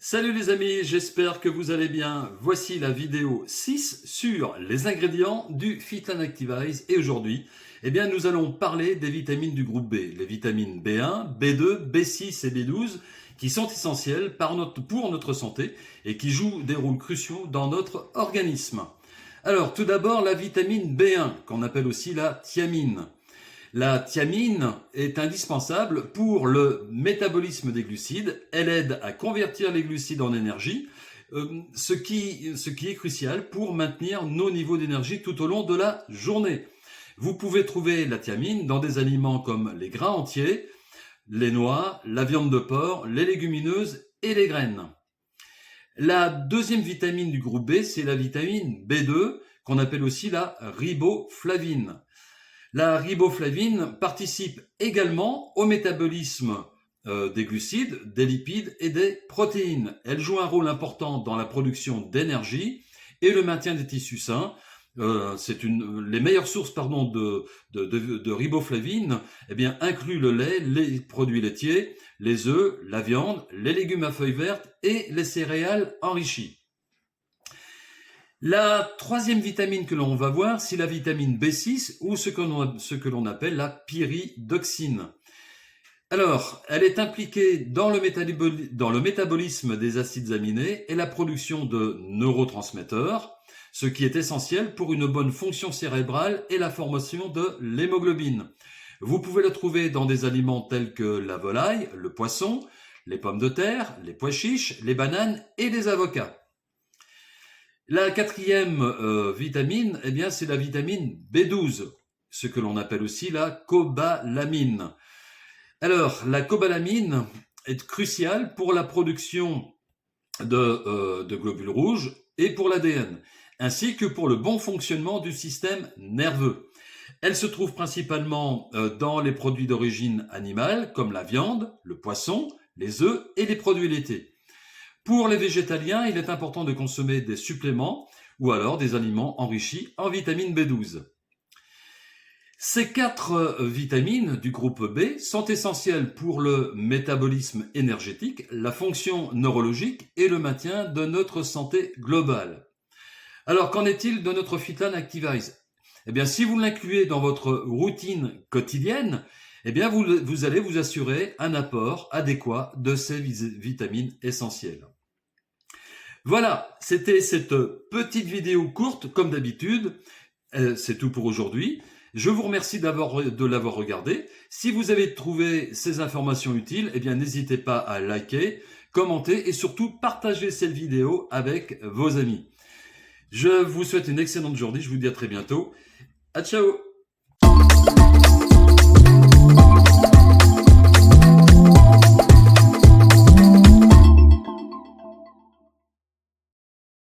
Salut les amis, j'espère que vous allez bien. Voici la vidéo 6 sur les ingrédients du Fitlan Activise. Et aujourd'hui, nous allons parler des vitamines du groupe B. Les vitamines B1, B2, B6 et B12 qui sont essentielles pour notre santé et qui jouent des rôles cruciaux dans notre organisme. Alors tout d'abord la vitamine B1 qu'on appelle aussi la thiamine. La thiamine est indispensable pour le métabolisme des glucides. Elle aide à convertir les glucides en énergie, ce qui est crucial pour maintenir nos niveaux d'énergie tout au long de la journée. Vous pouvez trouver la thiamine dans des aliments comme les grains entiers, les noix, la viande de porc, les légumineuses et les graines. La deuxième vitamine du groupe B, c'est la vitamine B2, qu'on appelle aussi la riboflavine. La riboflavine participe également au métabolisme des glucides, des lipides et des protéines. Elle joue un rôle important dans la production d'énergie et le maintien des tissus sains. Les meilleures sources de riboflavine incluent le lait, les produits laitiers, les œufs, la viande, les légumes à feuilles vertes et les céréales enrichies. La troisième vitamine que l'on va voir, c'est la vitamine B6 ou ce que l'on appelle la pyridoxine. Alors, elle est impliquée dans le métabolisme des acides aminés et la production de neurotransmetteurs, ce qui est essentiel pour une bonne fonction cérébrale et la formation de l'hémoglobine. Vous pouvez la trouver dans des aliments tels que la volaille, le poisson, les pommes de terre, les pois chiches, les bananes et les avocats. La quatrième vitamine, c'est la vitamine B12, ce que l'on appelle aussi la cobalamine. Alors, la cobalamine est cruciale pour la production de globules rouges et pour l'ADN, ainsi que pour le bon fonctionnement du système nerveux. Elle se trouve principalement dans les produits d'origine animale, comme la viande, le poisson, les œufs et les produits laitiers. Pour les végétaliens, il est important de consommer des suppléments ou alors des aliments enrichis en vitamine B12. Ces quatre vitamines du groupe B sont essentielles pour le métabolisme énergétique, la fonction neurologique et le maintien de notre santé globale. Alors, qu'en est-il de notre Fitlan Activise ? Si vous l'incluez dans votre routine quotidienne, vous allez vous assurer un apport adéquat de ces vitamines essentielles. Voilà, c'était cette petite vidéo courte, comme d'habitude. C'est tout pour aujourd'hui. Je vous remercie de l'avoir regardé. Si vous avez trouvé ces informations utiles, n'hésitez pas à liker, commenter et surtout partager cette vidéo avec vos amis. Je vous souhaite une excellente journée. Je vous dis à très bientôt. À ciao!